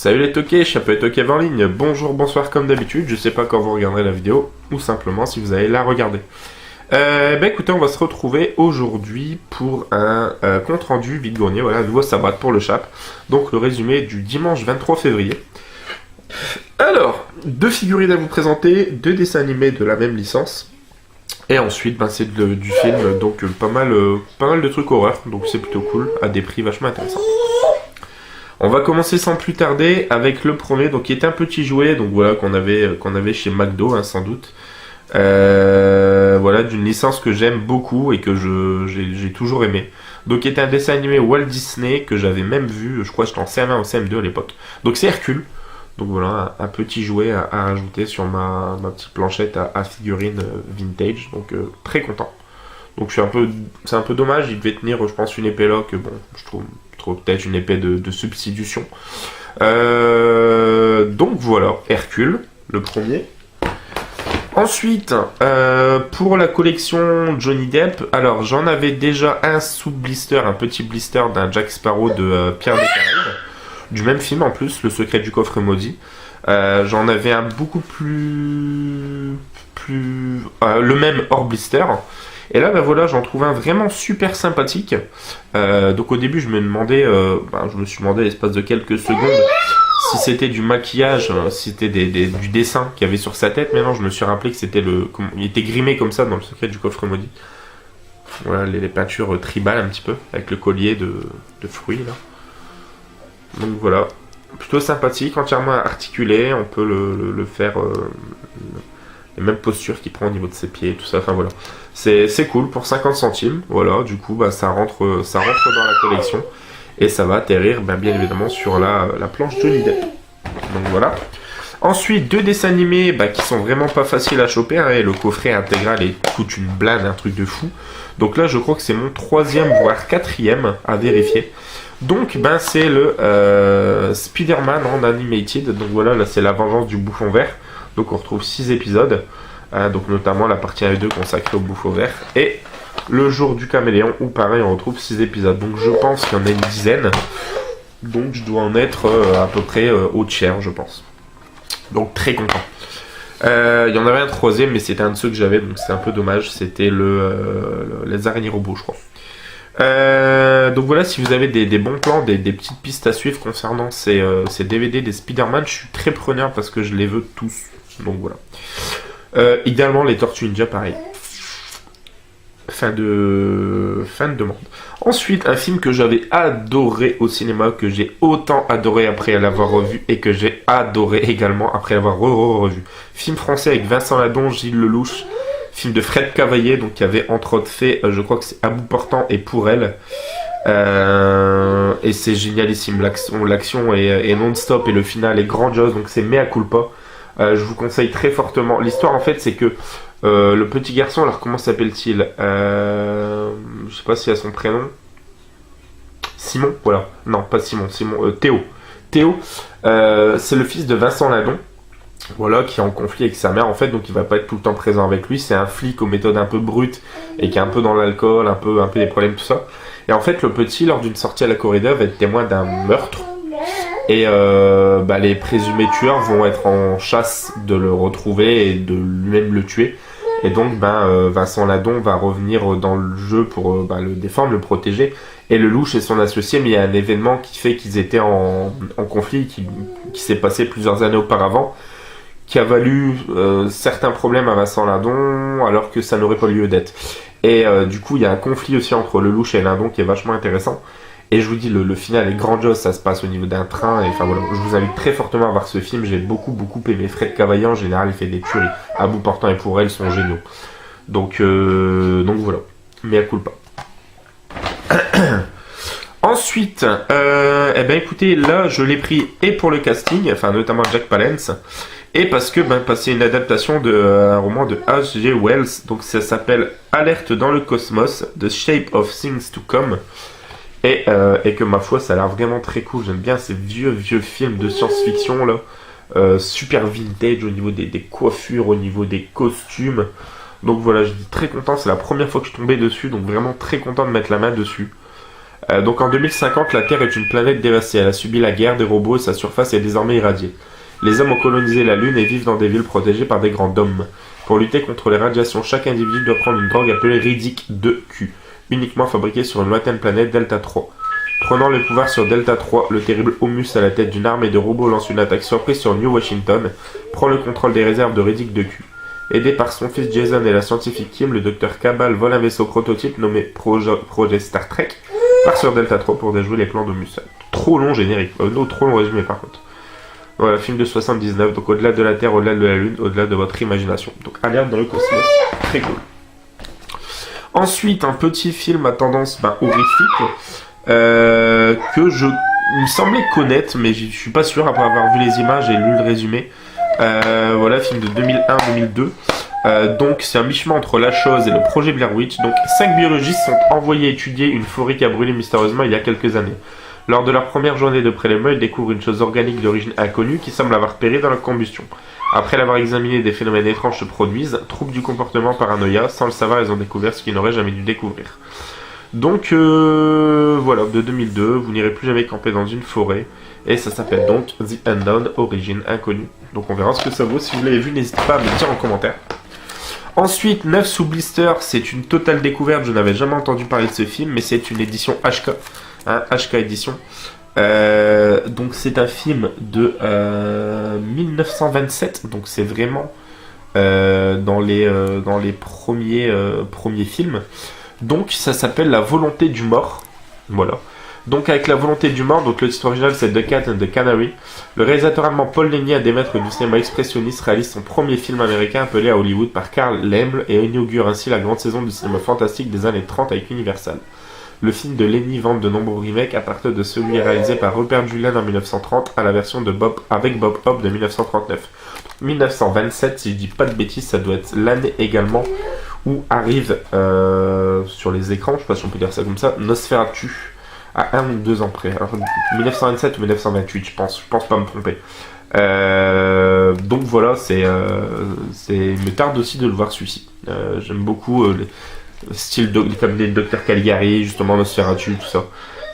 Salut les toqués, ça peut être Tokev en ligne. Bonjour, bonsoir comme d'habitude. Je sais pas quand vous regarderez la vidéo ou simplement si vous allez la regarder. Écoutez, on va se retrouver aujourd'hui pour un compte rendu vide-grenier. Voilà, un nouveau sabbat pour le chap. Donc le résumé du dimanche 23 février. Alors, deux figurines à vous présenter, deux dessins animés de la même licence. Et ensuite, c'est du film, donc pas mal de trucs horreur. Donc c'est plutôt cool, à des prix vachement intéressants. On va commencer sans plus tarder avec le premier, donc qui est un petit jouet, donc voilà qu'on avait chez McDo, sans doute. Voilà, d'une licence que j'aime beaucoup et que j'ai toujours aimé. Donc qui est un dessin animé Walt Disney que j'avais même vu, je crois que j'étais en CM1 ou CM2 à l'époque. Donc c'est Hercule. Donc voilà, un petit jouet à rajouter sur ma petite planchette à figurines vintage. Donc très content. Donc c'est un peu dommage, il devait tenir, je pense, une épée là que bon, je trouve peut-être une épée de substitution. Donc voilà, Hercule, le premier. Ensuite, pour la collection Johnny Depp, alors j'en avais déjà un sous-blister, un petit blister d'un Jack Sparrow de Pierre des Caraïbes, du même film en plus, Le Secret du Coffre Maudit. J'en avais un beaucoup plus le même hors blister. Et là, voilà, j'en trouve un vraiment super sympathique. Donc au début, je me suis demandé à l'espace de quelques secondes si c'était du maquillage, si c'était du dessin qu'il y avait sur sa tête. Mais non, je me suis rappelé que il était grimé comme ça dans Le Secret du Coffre Maudit. Voilà, les peintures tribales un petit peu, avec le collier de fruits là. Donc voilà, plutôt sympathique, entièrement articulé. On peut le faire... les mêmes postures qu'il prend au niveau de ses pieds, tout ça, enfin voilà. C'est cool pour 50 centimes, voilà, du coup ça rentre dans la collection et ça va atterrir bien évidemment sur la planche de Lidl. Donc voilà. Ensuite, deux dessins animés qui sont vraiment pas faciles à choper, et le coffret intégral coûte une blinde, un truc de fou. Donc là je crois que c'est mon 3e voire 4e à vérifier. Donc c'est le Spider-Man en animated, donc voilà, là c'est la vengeance du bouffon vert. Donc on retrouve 6 épisodes, donc notamment la partie 1 et 2 consacrée au bouffon vert, et le jour du caméléon où pareil on retrouve 6 épisodes. Donc je pense qu'il y en a une dizaine, donc je dois en être à peu près au tiers je pense. Donc très content. Il y en avait un 3e mais c'était un de ceux que j'avais, donc c'est un peu dommage, c'était les araignées robots je crois. Donc voilà, si vous avez des bons plans, des petites pistes à suivre concernant ces DVD des Spider-Man, je suis très preneur parce que je les veux tous. Donc voilà. Idéalement les Tortues Ninja pareil. Fin de demande. Ensuite, un film que j'avais adoré au cinéma, que j'ai autant adoré après l'avoir revu et que j'ai adoré également après l'avoir revu. Film français avec Vincent Ladon, Gilles Lelouch. Film de Fred Cavaillé, donc qui avait entre autres fait, je crois que c'est À bout portant et Pour elle. Et c'est génialissime, l'action est non-stop et le final est grandiose, donc c'est mea culpa. Je vous conseille très fortement. L'histoire en fait c'est que le petit garçon, alors comment s'appelle-t-il, je sais pas s'il a son prénom. Simon, voilà. Non, pas Simon, Théo. Théo, c'est le fils de Vincent Ladon. Voilà, qui est en conflit avec sa mère en fait, donc il va pas être tout le temps présent avec lui. C'est un flic aux méthodes un peu brutes et qui est un peu dans l'alcool, un peu des problèmes, tout ça. Et en fait, le petit, lors d'une sortie à la corrida, va être témoin d'un meurtre. Et les présumés tueurs vont être en chasse de le retrouver et de lui-même le tuer. Et donc, Vincent Ladon va revenir dans le jeu pour le défendre, le protéger. Et le louche et son associé, mais il y a un événement qui fait qu'ils étaient en conflit, qui s'est passé plusieurs années auparavant, qui a valu certains problèmes à Vincent Ladon alors que ça n'aurait pas lieu d'être. Et du coup il y a un conflit aussi entre Lelouch et Ladon qui est vachement intéressant. Et je vous dis, le final est grandiose, ça se passe au niveau d'un train, et enfin voilà, je vous invite très fortement à voir ce film, j'ai beaucoup aimé. Fred Cavaillé en général il fait des tueries, À bout portant et Pour elle sont géniaux. Donc voilà, mea culpa. Ensuite, écoutez, là je l'ai pris et pour le casting, enfin notamment Jack Palance, et parce que c'est une adaptation d'un roman de H.G. Wells, donc ça s'appelle Alerte dans le cosmos, The Shape of Things to Come, et que ma foi ça a l'air vraiment très cool. J'aime bien ces vieux films de science-fiction là, super vintage au niveau des coiffures, au niveau des costumes. Donc voilà, je dis très content, c'est la première fois que je suis tombé dessus, donc vraiment très content de mettre la main dessus. Donc en 2050, la Terre est une planète dévastée. Elle a subi la guerre des robots et sa surface est désormais irradiée. Les hommes ont colonisé la Lune et vivent dans des villes protégées par des grands dômes. Pour lutter contre les radiations, chaque individu doit prendre une drogue appelée Riddick 2Q, uniquement fabriquée sur une lointaine planète Delta 3. Prenant le pouvoir sur Delta 3, le terrible Homus à la tête d'une armée de robots lance une attaque surprise sur New Washington, prend le contrôle des réserves de Riddick 2Q. Aidé par son fils Jason et la scientifique Kim, le docteur Cabal vole un vaisseau prototype nommé Projet Star Trek, part sur Delta 3 pour déjouer les plans d'Homus. Trop long générique, trop long résumé par contre. Voilà, film de 79, donc au-delà de la Terre, au-delà de la Lune, au-delà de votre imagination. Donc alerte dans le cosmos, très cool. Ensuite, un petit film à tendance horrifique, que il me semblait connaître, mais je suis pas sûr après avoir vu les images et lu le résumé. Voilà, film de 2001-2002. Donc c'est un mi-chemin entre La Chose et le projet Blair Witch. Donc 5 biologistes sont envoyés étudier une forêt qui a brûlé mystérieusement il y a quelques années. Lors de leur première journée de prélèvement, ils découvrent une chose organique d'origine inconnue qui semble avoir péri dans la combustion. Après l'avoir examiné, des phénomènes étranges se produisent, troubles du comportement, paranoïa. Sans le savoir, ils ont découvert ce qu'ils n'auraient jamais dû découvrir. Donc voilà, de 2002, vous n'irez plus jamais camper dans une forêt. Et ça s'appelle donc The Unknown, origine inconnue. Donc on verra ce que ça vaut. Si vous l'avez vu, n'hésitez pas à me le dire en commentaire. Ensuite, 9 sous blister, c'est une totale découverte. Je n'avais jamais entendu parler de ce film, mais c'est une édition HK. HK édition. Donc c'est un film de 1927. Donc c'est vraiment dans les premiers films. Donc ça s'appelle La Volonté du Mort. Voilà. Donc avec La Volonté du Mort, donc le titre original c'est The Cat and the Canary. Le réalisateur allemand Paul Leni, un des maîtres du cinéma expressionniste, réalise son premier film américain appelé à Hollywood par Carl Laemmle et inaugure ainsi la grande saison du cinéma fantastique des années 30 avec Universal. Le film de Leni vante de nombreux remakes à partir de celui réalisé par Rupert Julian en 1930 à la version de Bob Hope de 1939. 1927, si je dis pas de bêtises, ça doit être l'année également où arrive sur les écrans, je sais pas si on peut dire ça comme ça, Nosferatu, à 1 ou 2 ans près. Alors 1927 ou 1928, je pense pas me tromper. Donc voilà, il me tarde aussi de le voir celui-ci. J'aime beaucoup le style comme des Dr Caligari, justement Nosferatu, tout ça.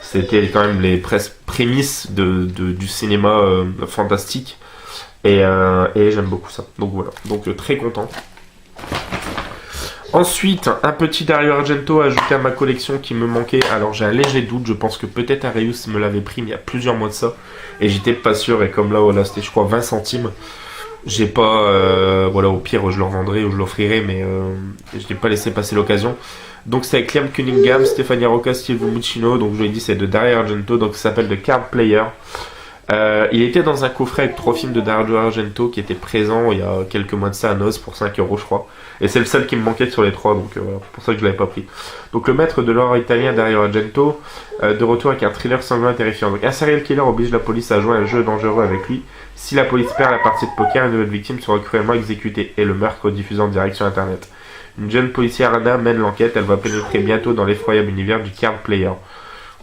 C'était quand même les prémices du cinéma fantastique. Et j'aime beaucoup ça. Donc voilà, donc très content. Ensuite, un petit Dario Argento ajouté à ma collection qui me manquait. Alors j'ai un léger doute, je pense que peut-être Arius me l'avait pris il y a plusieurs mois de ça. Et j'étais pas sûr, et comme là, voilà, c'était je crois 20 centimes. J'ai pas, voilà, au pire je le revendrai ou je l'offrirai, mais je n'ai pas laissé passer l'occasion. Donc c'est avec Liam Cunningham, Stefania Rocca, Steve Muccino, donc je vous l'ai dit c'est de Dario Argento, donc ça s'appelle The Card Player. Il était dans un coffret avec 3 films de Dario Argento qui étaient présents il y a quelques mois de ça à Noz pour 5 € je crois. Et c'est le seul qui me manquait sur les 3, donc voilà, c'est pour ça que je l'avais pas pris. Donc le maître de l'horreur italien Dario Argento, de retour avec un thriller sanglant et terrifiant. Donc un serial killer oblige la police à jouer un jeu dangereux avec lui. Si la police perd la partie de poker, une nouvelle victime sera cruellement exécutée et le meurtre diffusé en direct sur internet. Une jeune policière Anna mène l'enquête, elle va pénétrer bientôt dans l'effroyable univers du Card Player.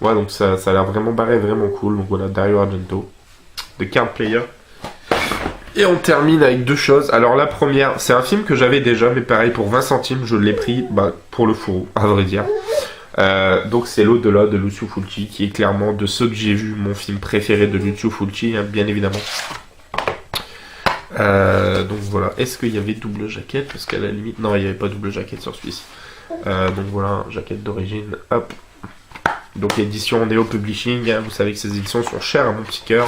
Ouais, donc ça a l'air vraiment barré, vraiment cool. Donc voilà, Dario Argento, The Card Player. Et on termine avec 2 choses. Alors la première, c'est un film que j'avais déjà, mais pareil, pour 20 centimes, je l'ai pris pour le fourreau, à vrai dire. Donc c'est L'Au-delà de Lucio Fulci, qui est clairement de ceux que j'ai vus, mon film préféré de Lucio Fulci, hein, bien évidemment. Donc voilà, est-ce qu'il y avait double jaquette? Parce qu'à la limite, non, il n'y avait pas double jaquette sur celui-ci. Donc voilà, jaquette d'origine, hop. Donc édition Neo Publishing, hein, vous savez que ces éditions sont chères à mon petit cœur.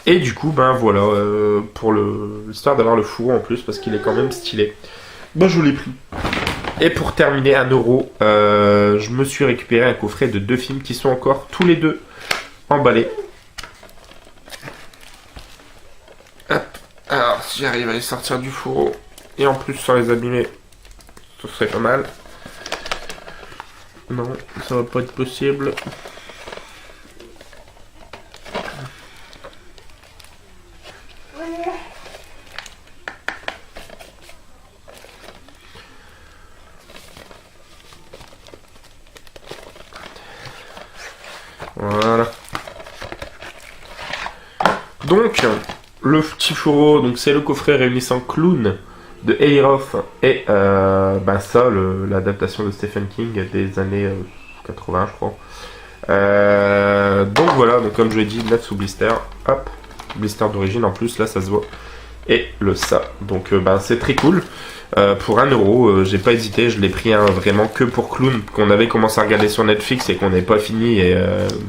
Et du coup, voilà, pour l'histoire d'avoir le fourreau en plus, parce qu'il est quand même stylé. Je vous l'ai pris. Et pour terminer, 1 €, je me suis récupéré un coffret de 2 films qui sont encore tous les 2 emballés. Hop. Alors, si j'arrive à les sortir du fourreau, et en plus sans les abîmer, ce serait pas mal. Non, ça va pas être possible. Voilà. Donc, le petit fourreau, donc c'est le coffret réunissant Clown de Eyroff et ça, l'adaptation de Stephen King des années 80, je crois. Donc voilà, donc comme je l'ai dit, 9 sous blister, hop, blister d'origine en plus, là ça se voit, et le ça, donc c'est très cool. Pour 1 euro, j'ai pas hésité, je l'ai pris vraiment que pour Clown, qu'on avait commencé à regarder sur Netflix et qu'on n'avait pas fini, et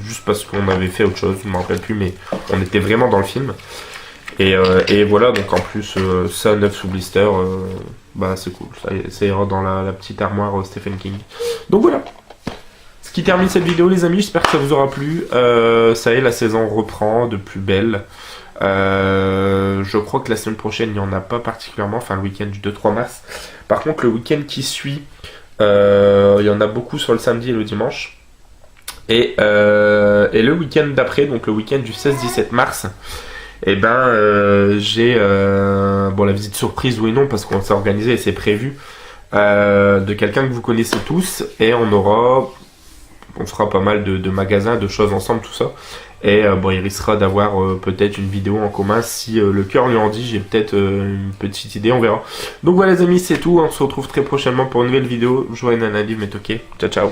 juste parce qu'on avait fait autre chose, je me rappelle plus, mais on était vraiment dans le film. Et voilà, donc en plus, ça 9 sous blister, c'est cool, ça ira dans la petite armoire Stephen King. Donc voilà. Ce qui termine cette vidéo les amis, j'espère que ça vous aura plu. Ça y est, la saison reprend de plus belle. Je crois que la semaine prochaine il n'y en a pas particulièrement, enfin le week-end du 2-3 mars. Par contre le week-end qui suit, il y en a beaucoup sur le samedi et le dimanche. Et le week-end d'après, donc le week-end du 16-17 mars, j'ai la visite surprise, oui et non, parce qu'on s'est organisé et c'est prévu, de quelqu'un que vous connaissez tous, et on fera pas mal de magasins, de choses ensemble, tout ça. Et il risquera d'avoir peut-être une vidéo en commun si le cœur lui en dit. J'ai peut-être une petite idée, on verra. Donc voilà les amis, c'est tout. On se retrouve très prochainement pour une nouvelle vidéo. Joyeux Nana Live, mais ok. Ciao ciao.